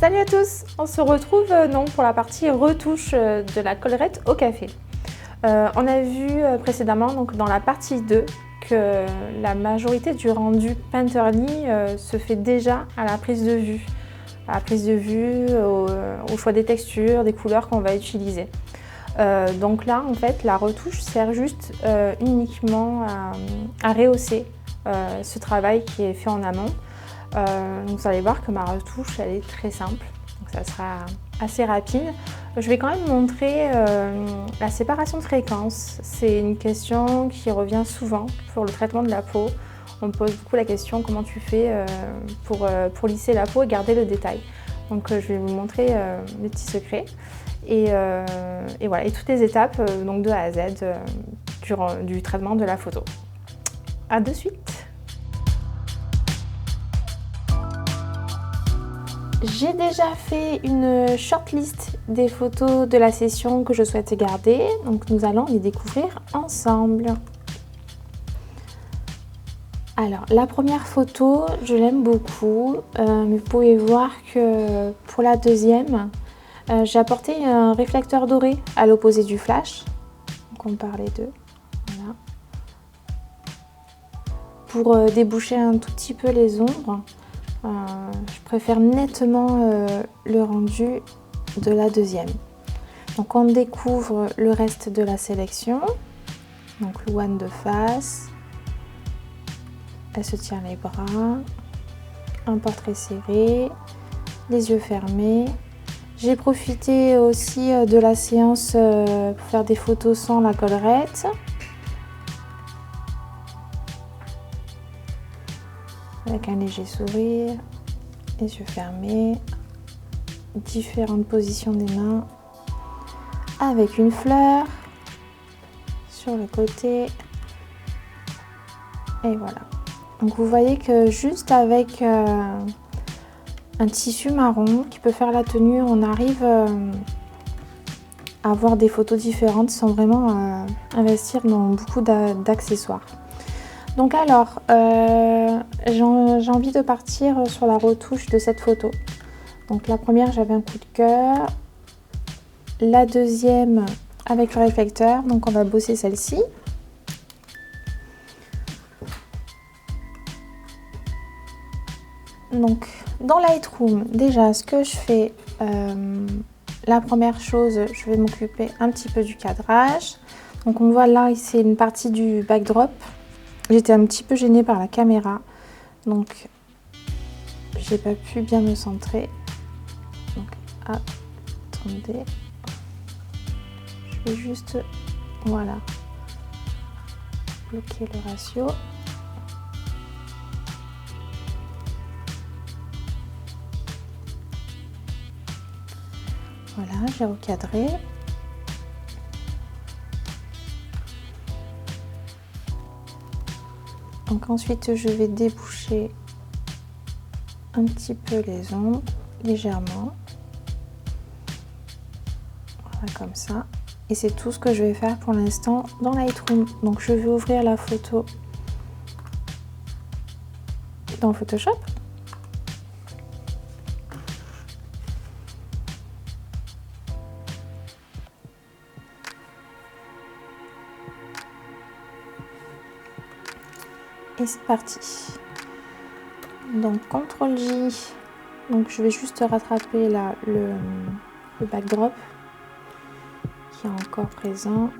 Salut à tous, on se retrouve pour la partie retouche de la collerette au café. On a vu précédemment dans la partie 2 que la majorité du rendu Painterly se fait déjà à la prise de vue. À la prise de vue, au choix des textures, des couleurs qu'on va utiliser. Donc là en fait la retouche sert juste uniquement à rehausser ce travail qui est fait en amont. Donc vous allez voir que ma retouche elle est très simple, donc ça sera assez rapide. Je vais quand même montrer la séparation de fréquences. C'est une question qui revient souvent pour le traitement de la peau. On me pose beaucoup la question comment tu fais pour lisser la peau et garder le détail. Donc je vais vous montrer les petits secrets et voilà, et toutes les étapes donc de A à Z du traitement de la photo. A de suite. J'ai déjà fait une shortlist des photos de la session que je souhaite garder, donc nous allons les découvrir ensemble. Alors la première photo, je l'aime beaucoup, mais vous pouvez voir que pour la deuxième, j'ai apporté un réflecteur doré à l'opposé du flash, donc on compare les deux, voilà. Pour déboucher un tout petit peu les ombres. Je préfère nettement le rendu de la deuxième. Donc on découvre le reste de la sélection. Donc Louane de face, elle se tient les bras, un portrait serré, les yeux fermés. J'ai profité aussi de la séance pour faire des photos sans la collerette. Avec un léger sourire, les yeux fermés, différentes positions des mains, avec une fleur sur le côté, et voilà. Donc vous voyez que juste avec un tissu marron qui peut faire la tenue, on arrive à avoir des photos différentes sans vraiment investir dans beaucoup d'accessoires. Donc alors, j'ai envie de partir sur la retouche de cette photo. Donc la première, j'avais un coup de cœur. La deuxième, avec le réflecteur. Donc on va bosser celle-ci. Donc dans Lightroom, déjà, ce que je fais, la première chose, je vais m'occuper un petit peu du cadrage. Donc on voit là, c'est une partie du backdrop. J'étais un petit peu gênée par la caméra, donc j'ai pas pu bien me centrer. Donc attendez, je vais juste, voilà, bloquer le ratio. Voilà, j'ai recadré. Donc ensuite je vais déboucher un petit peu les ombres, légèrement. Voilà, comme ça. Et c'est tout ce que je vais faire pour l'instant dans Lightroom. Donc je vais ouvrir la photo dans Photoshop. Et c'est parti. Donc CTRL J, donc je vais juste rattraper là le backdrop qui est encore présent.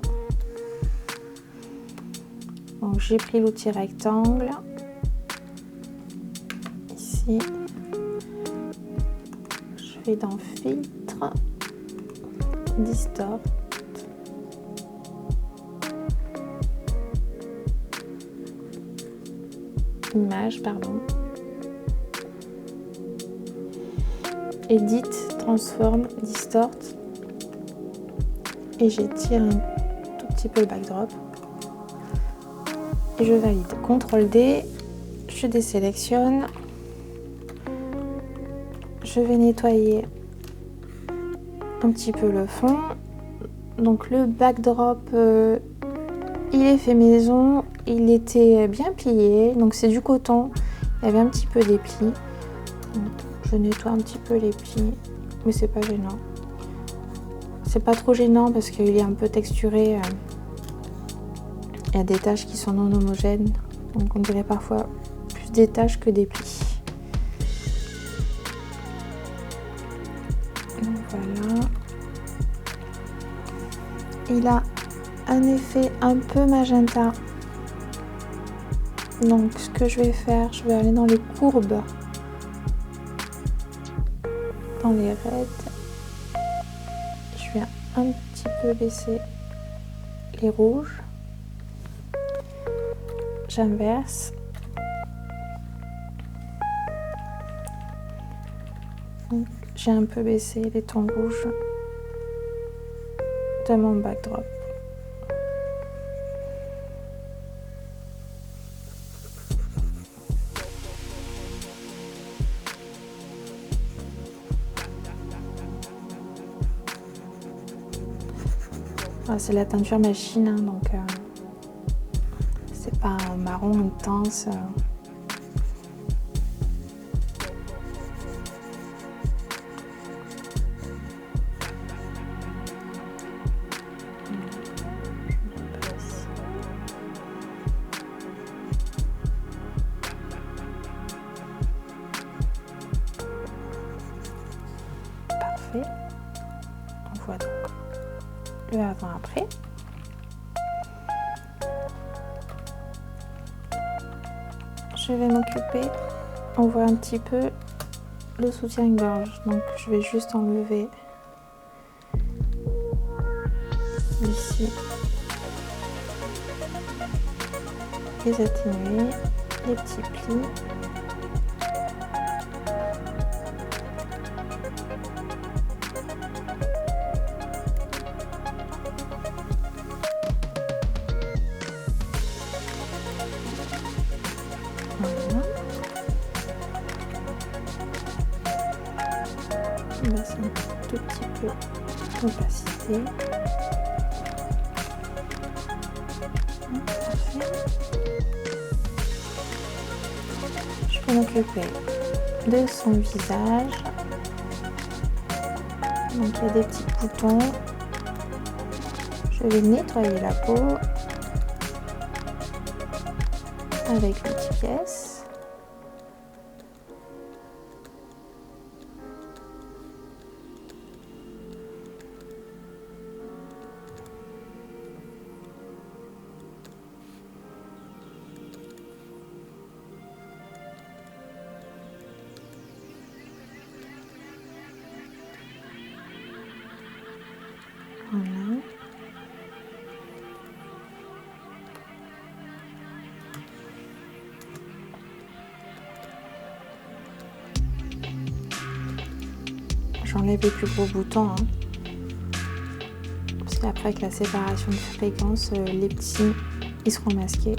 Donc j'ai pris l'outil rectangle ici. Je vais dans filtre, distort. Image, pardon. Edit, transform, distort. Et j'étire un tout petit peu le backdrop. Et je valide. CTRL D, je désélectionne. Je vais nettoyer un petit peu le fond. Donc le backdrop, il est fait maison. Il était bien plié, donc c'est du coton, il y avait un petit peu des plis. Donc, je nettoie un petit peu les plis, mais c'est pas gênant. C'est pas trop gênant parce qu'il est un peu texturé. Il y a des taches qui sont non homogènes, donc on dirait parfois plus des taches que des plis. Donc voilà. Il a un effet un peu magenta. Donc ce que je vais faire, je vais aller dans les courbes, dans les raids. Je vais un petit peu baisser les rouges. J'inverse. J'ai un peu baissé les tons rouges de mon backdrop. C'est la teinture machine, hein, donc c'est pas un marron intense. Parfait. On voit donc le avant-après. Je vais m'occuper, on voit un petit peu le soutien-gorge, donc je vais juste enlever ici les atténuer, les petits plis. Voilà. On va un tout petit peu d'opacité. Parfait. Je vais m'occuper de son visage. Donc il y a des petits boutons. Je vais nettoyer la peau avec l'outil-pièce. Voilà. J'enlève les plus gros boutons, hein. Parce qu'après avec la séparation de fréquences, les petits ils seront masqués.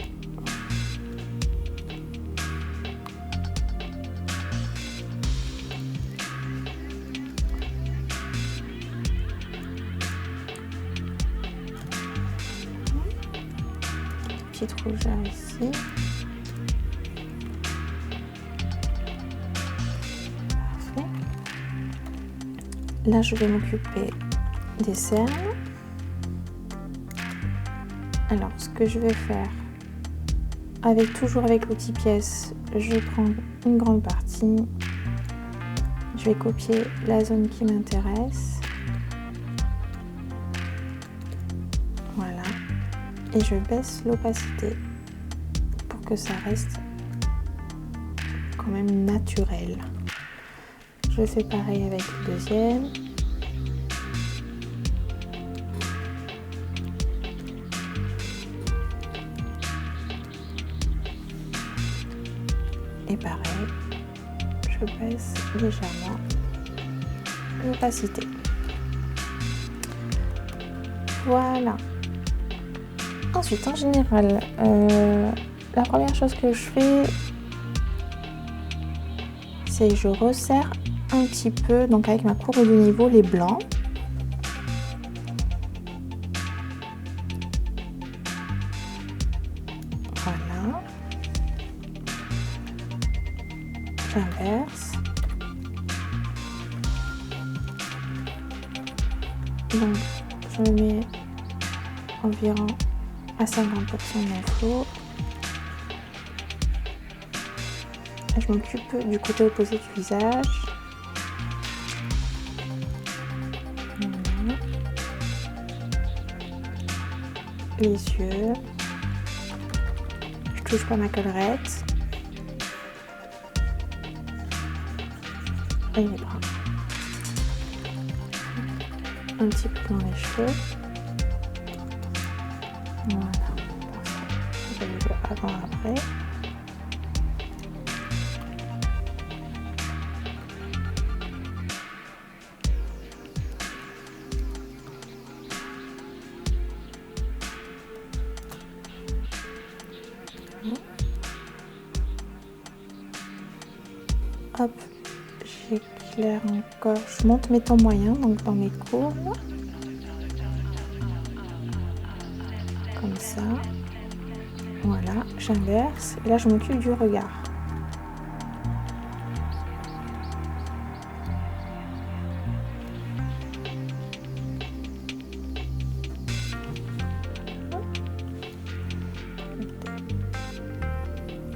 Petite rougeur ici. Parfait. Là, je vais m'occuper des cernes. Alors, ce que je vais faire, toujours avec l'outil pièce, je vais prendre une grande partie. Je vais copier la zone qui m'intéresse. Voilà. Et je baisse l'opacité pour que ça reste quand même naturel. Je fais pareil avec le deuxième. Et pareil, je baisse légèrement l'opacité. Voilà. Ensuite, en général, la première chose que je fais, c'est je resserre un petit peu, donc avec ma courbe de niveau, les blancs. Voilà. J'inverse. Donc je me mets environ à 50% de mon flot. Là, je m'occupe du côté opposé du visage. Voilà. Les yeux. Je touche pas ma collerette. Et les bras. Un petit peu dans les cheveux. Voilà. Je vais le avant après. Hop, j'éclaire encore. Je monte mes tons moyens, donc dans mes courbes. Comme ça. Voilà, j'inverse. Et là, je m'occupe du regard.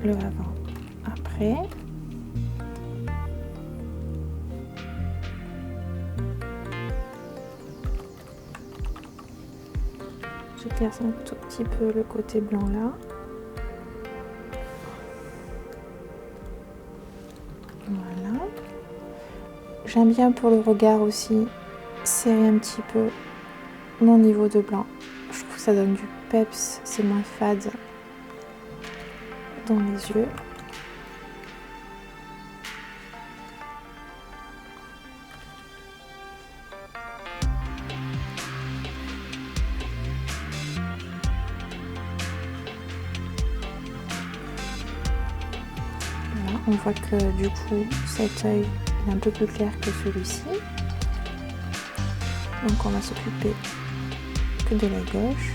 Le avant, après. J'éclaircis un tout petit peu le côté blanc là. Voilà. J'aime bien pour le regard aussi serrer un petit peu mon niveau de blanc. Je trouve que ça donne du peps, c'est moins fade dans les yeux. Voilà, on voit que du coup cet œil est un peu plus clair que celui-ci. Donc on va s'occuper que de l'œil gauche.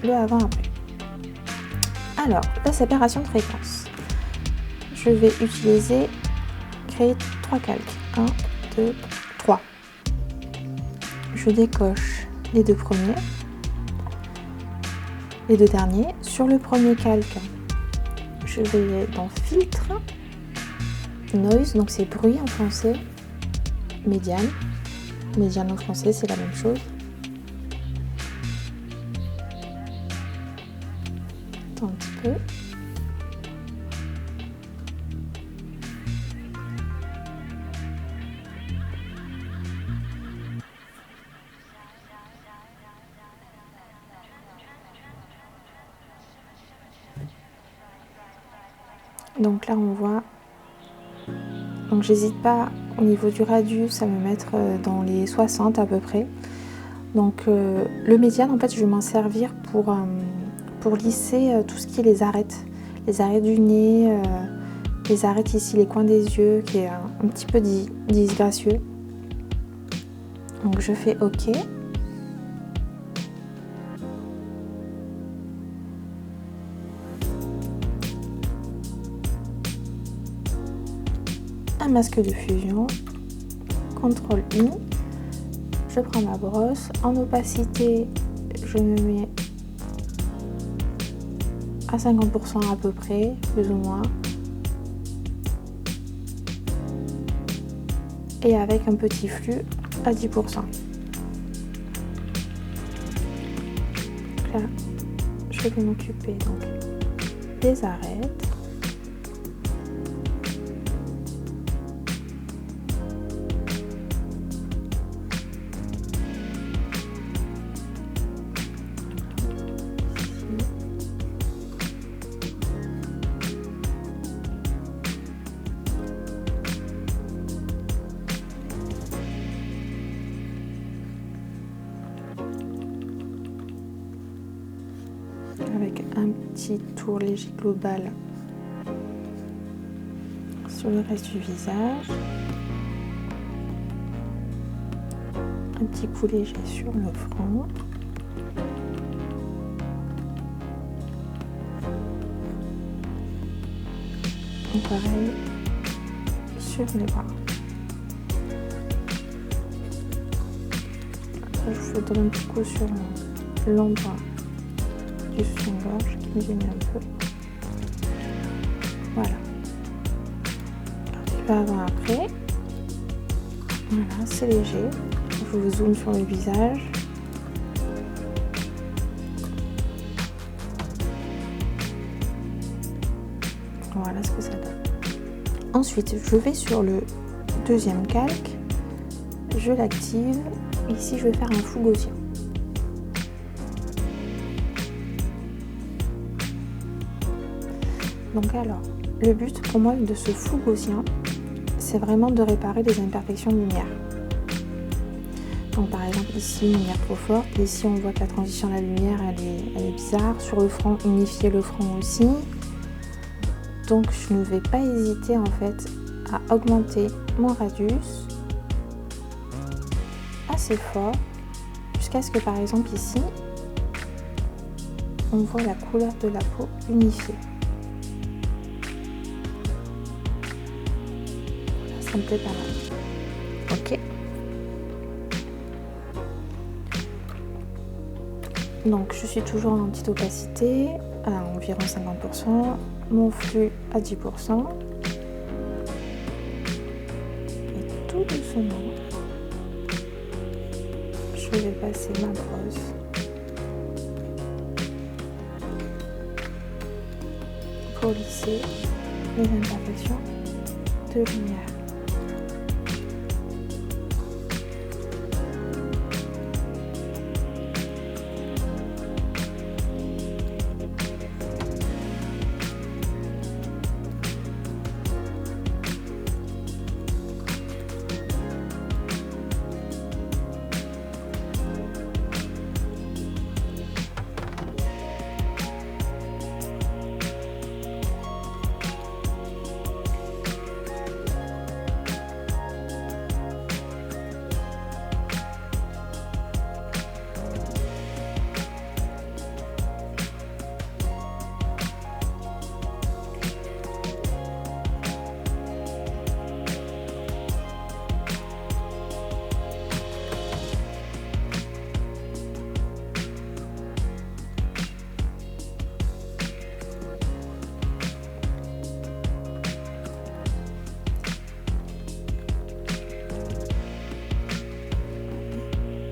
Le avant après. Alors, la séparation de fréquence. Je vais utiliser créer 3 calques. 1, 2, 3. Je décoche les 2 premiers, les 2 derniers. Sur le premier calque, je vais dans filtre, noise, donc c'est bruit en français, médiane. Médiane en français, c'est la même chose. Un petit peu. Donc là on voit, donc j'hésite pas au niveau du radius à me mettre dans les 60 à peu près. Donc le médiane en fait je vais m'en servir pour lisser tout ce qui est les arêtes du nez, les arêtes ici, les coins des yeux qui est un petit peu disgracieux. Donc je fais OK. Un masque de fusion, CTRL-I, je prends ma brosse, en opacité je me mets à 50% à peu près, plus ou moins, et avec un petit flux à 10%. Là, je vais m'occuper donc des arêtes. Avec un petit tour léger global sur le reste du visage. un petit coup léger sur le front. Et pareil sur les bras. Après, je vous donne un petit coup sur l'endroit du soutien-gorge qui me gêne un peu. Voilà. Un peu avant après. Voilà, c'est léger. Je vous zoome sur le visage. Voilà ce que ça donne. Ensuite, je vais sur le deuxième calque. Je l'active. Ici, je vais faire un flou gaussien. Donc alors, le but pour moi de ce flou gaussien, c'est vraiment de réparer les imperfections de lumière. Donc par exemple ici, une lumière trop forte. Ici, on voit que la transition de la lumière, elle est bizarre. Sur le front, unifier le front aussi. Donc je ne vais pas hésiter en fait à augmenter mon radius assez fort jusqu'à ce que par exemple ici, on voit la couleur de la peau unifiée. Ça me plaît pas mal. Ok. Donc je suis toujours en petite opacité à environ 50%, mon flux à 10%. Et tout doucement, je vais passer ma brosse pour lisser les imperfections de lumière.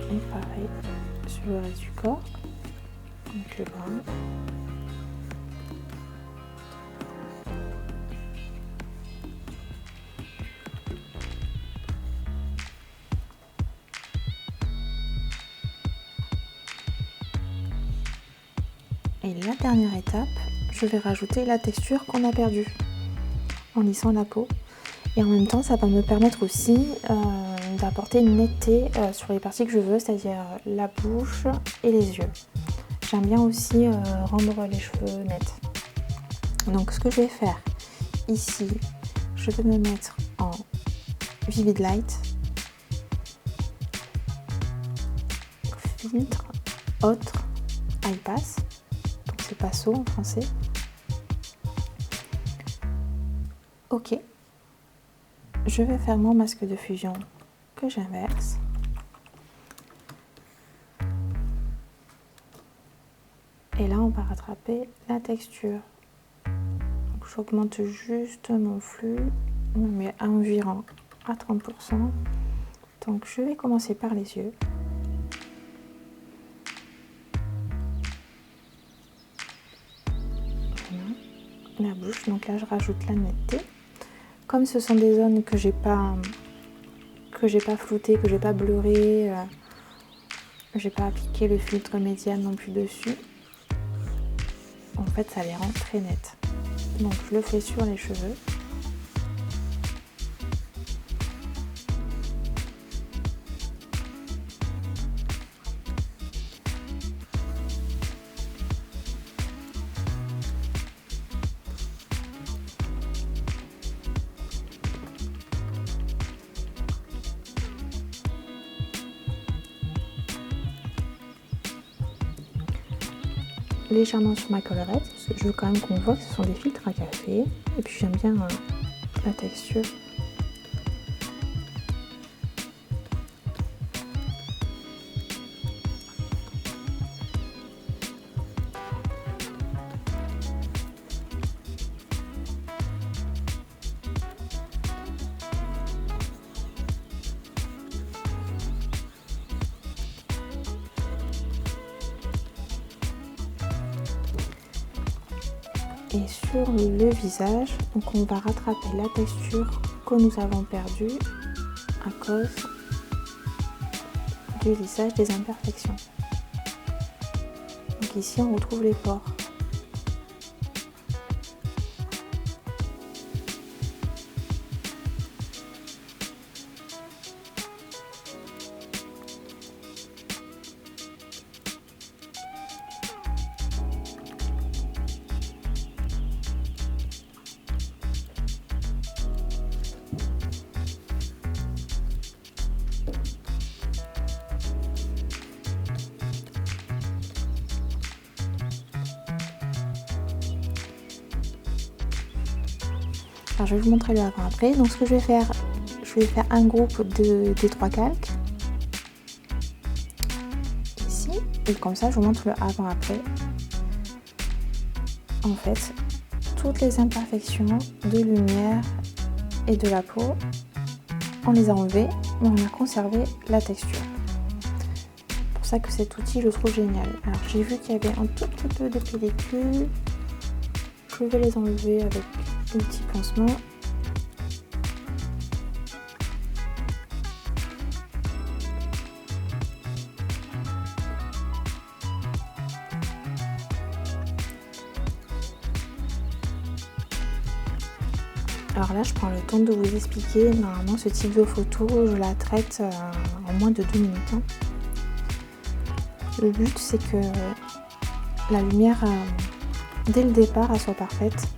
Et pareil sur le reste du corps, avec le bras. Et la dernière étape, je vais rajouter la texture qu'on a perdue en lissant la peau. Et en même temps, ça va me permettre aussi d'apporter une netteté sur les parties que je veux, c'est-à-dire la bouche et les yeux. J'aime bien aussi rendre les cheveux nets. Donc ce que je vais faire ici, je vais me mettre en Vivid Light, filtre, autre, High Pass, donc c'est Passo en français. Ok. Je vais faire mon masque de fusion que j'inverse. Et là, on va rattraper la texture. J'augmente juste mon flux, je me mets environ à 30%. Donc, je vais commencer par les yeux. Voilà. La bouche, donc là, je rajoute la netteté. Comme ce sont des zones que j'ai pas floutées, que j'ai pas bleurées, j'ai pas appliqué le filtre médiane non plus dessus. En fait, ça les rend très nettes. Donc, je le fais sur les cheveux. légèrement sur ma collerette, parce que je veux quand même qu'on voit que ce sont des filtres à café. Et puis j'aime bien la texture. Et sur le visage, donc on va rattraper la texture que nous avons perdue à cause du lissage des imperfections. Donc ici on retrouve les pores. Alors, je vais vous montrer le avant-après. Donc ce que je vais faire un groupe des 3 calques ici, et comme ça je vous montre le avant-après. En fait, toutes les imperfections de lumière et de la peau, on les a enlevées, mais on a conservé la texture. C'est pour ça que cet outil, je le trouve génial. Alors j'ai vu qu'il y avait un tout petit peu de pellicule. Je vais les enlever avec un petit pansement. Alors là, je prends le temps de vous expliquer. Normalement, ce type de photo, je la traite en moins de 2 minutes. Le but, c'est que la lumière, dès le départ, elle soit parfaite.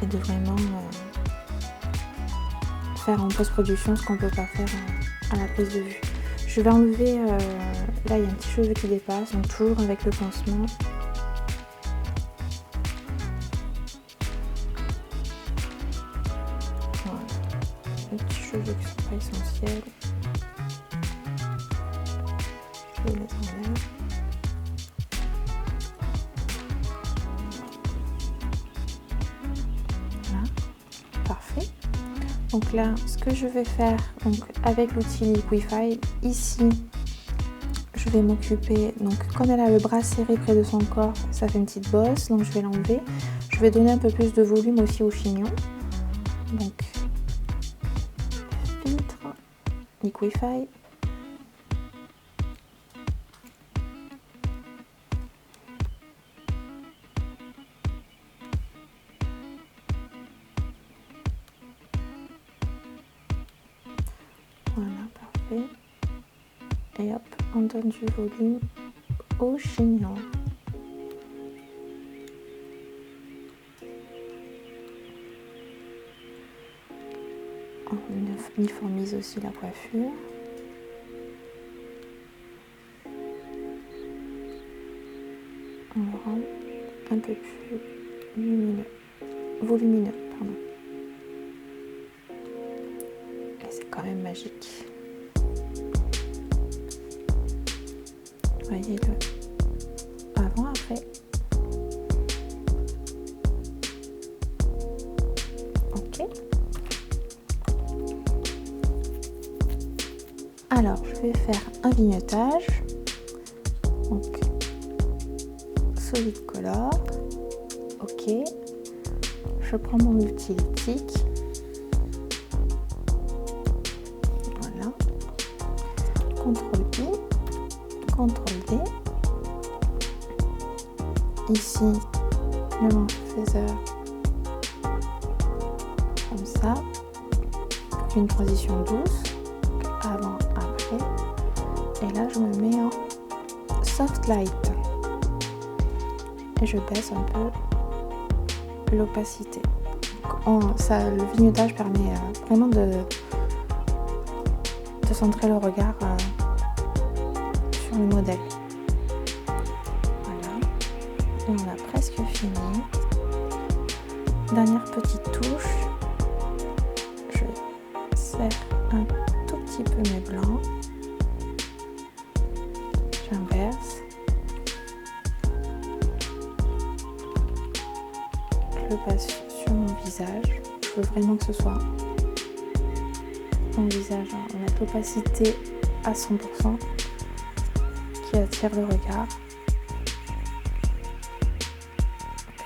Et de vraiment faire en post-production ce qu'on ne peut pas faire à la prise de vue. Je vais enlever, là il y a un petit cheveu qui dépasse, donc toujours avec le pansement. Voilà. Les petits cheveux qui ne sont pas essentiels. Je les enlève. Parfait. Donc là, ce que je vais faire, donc avec l'outil Liquify, ici, je vais m'occuper, donc comme elle a le bras serré près de son corps, ça fait une petite bosse, donc je vais l'enlever. Je vais donner un peu plus de volume aussi au chignon. Donc, filtre, Liquify. Voilà, parfait. Et hop, on donne du volume au chignon. On uniformise aussi la coiffure. On le rend un peu plus volumineux, pardon. Et c'est quand même magique. Voyez le avant après. Ok. Alors je vais faire un vignettage. Donc solid color. Ok. Je prends mon outil lithique. Voilà. CTRL I. CTRL D. Ici, le manche-faiseur, comme ça. Une transition douce, avant, après. Et là, je me mets en soft light. Et je baisse un peu l'opacité. Le vignettage permet vraiment de centrer le regard sur le modèle. Voilà. Et on a presque fini. Dernière petite touche. Je serre un tout petit peu mes blancs. J'inverse. Je le passe sur mon visage. Je veux vraiment que ce soit mon visage en a l'opacité à 100% qui attire le regard.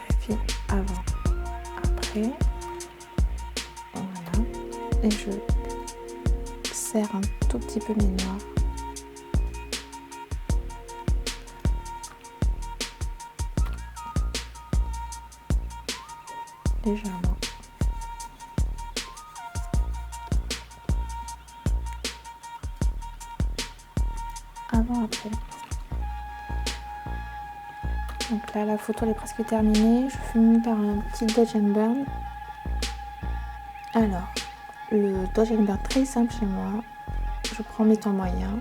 Vérifie avant, après. Voilà. Et je serre un tout petit peu mes noirs. Légèrement. Avant, après. Donc là, la photo elle est presque terminée. Je finis par un petit Dodge and Burn. Alors, le Dodge and Burn très simple chez moi. Je prends mes tons moyens.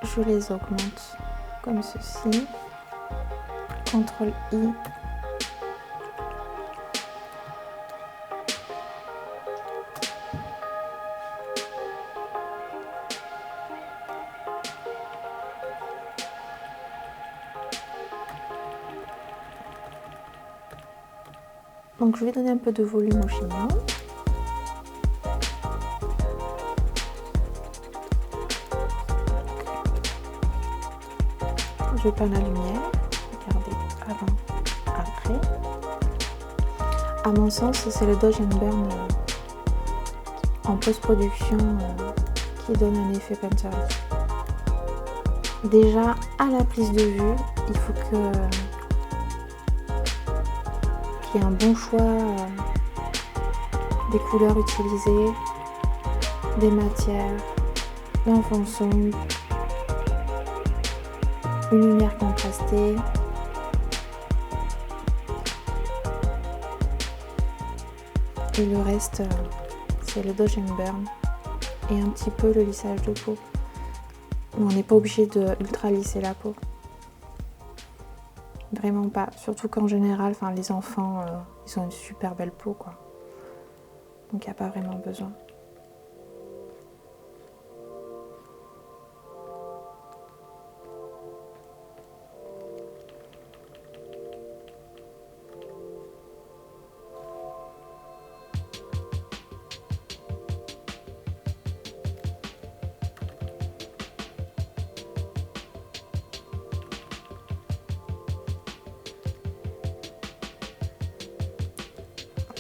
Je les augmente comme ceci. CTRL I. Donc je vais donner un peu de volume au chignon. Je peins la lumière. Regardez, avant, après. À mon sens, c'est le Dodge and Burn en post-production qui donne un effet Pinterest. Déjà, à la prise de vue, il faut qu'il y ait un bon choix des couleurs utilisées, des matières, d'un fond sombre, une lumière contrastée. Et le reste, c'est le Dodge and Burn et un petit peu le lissage de peau. Mais on n'est pas obligé de ultra lisser la peau. Vraiment pas. Surtout qu'en général, les enfants, ils ont une super belle peau, quoi. Donc il n'y a pas vraiment besoin.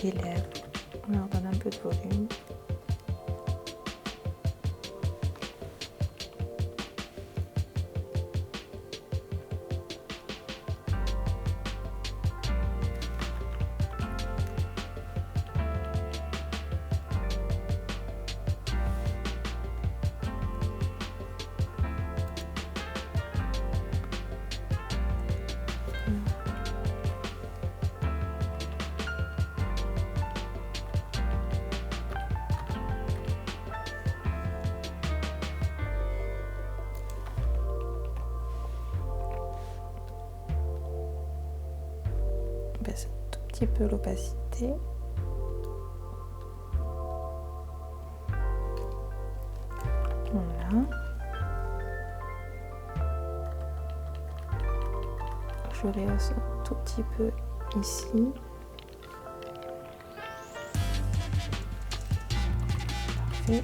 Les lèvres, on leur donne un peu de volume. Baisse un tout petit peu l'opacité. Voilà. Je rehausse un tout petit peu ici. Parfait.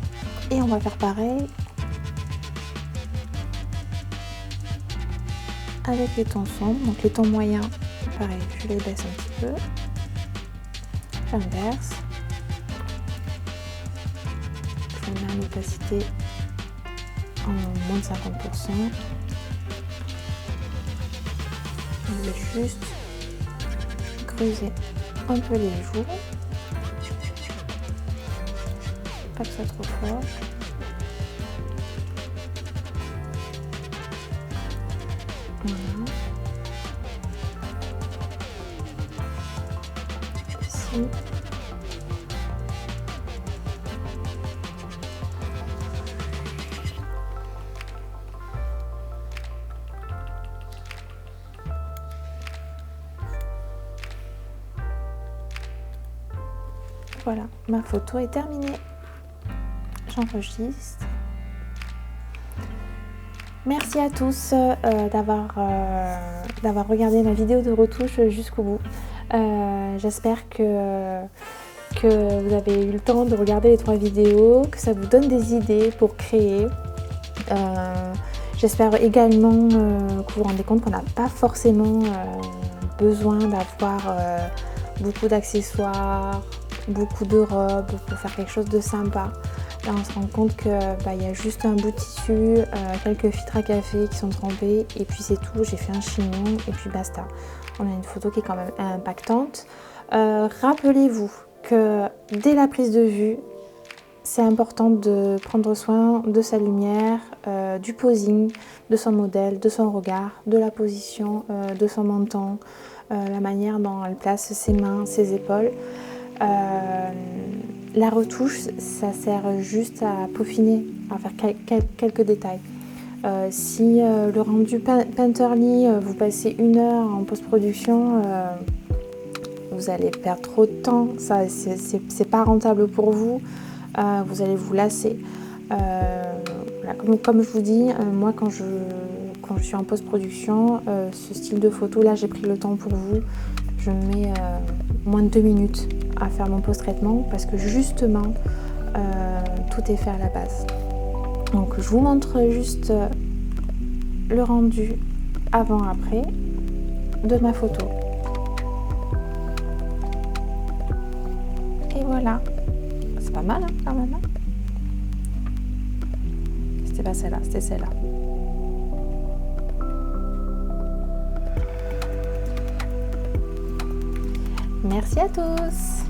Et on va faire pareil avec les tons sombres. Donc les tons moyens, pareil, je les baisse un petit peu. J'inverse. Je mets l'opacité en moins de 50%. Je vais juste creuser un peu les joues. Pas que ce soit trop fort. Voilà. Ici. voilà, ma photo est terminée. J'enregistre. Merci à tous d'avoir regardé ma vidéo de retouche jusqu'au bout. J'espère que vous avez eu le temps de regarder les 3 vidéos, que ça vous donne des idées pour créer. J'espère également que vous vous rendez compte qu'on n'a pas forcément besoin d'avoir beaucoup d'accessoires, beaucoup de robes pour faire quelque chose de sympa. Là, on se rend compte qu'il y a juste un bout de tissu, quelques filtres à café qui sont trempés et puis c'est tout. J'ai fait un chignon et puis basta. On a une photo qui est quand même impactante. Rappelez-vous que dès la prise de vue, c'est important de prendre soin de sa lumière, du posing, de son modèle, de son regard, de la position, de son menton, la manière dont elle place ses mains, ses épaules. La retouche, ça sert juste à peaufiner, à faire quelques détails. Si le rendu Painterly, vous passez 1 heure en post-production, vous allez perdre trop de temps, ça c'est pas rentable pour vous, vous allez vous lasser. Voilà, comme je vous dis, moi quand je suis en post-production, ce style de photo là, j'ai pris le temps pour vous. Je mets moins de 2 minutes à faire mon post-traitement parce que justement tout est fait à la base. Donc je vous montre juste le rendu avant-après de ma photo. Et voilà, c'est pas mal hein, quand même. Hein, c'était pas celle-là, c'était celle-là. Merci à tous.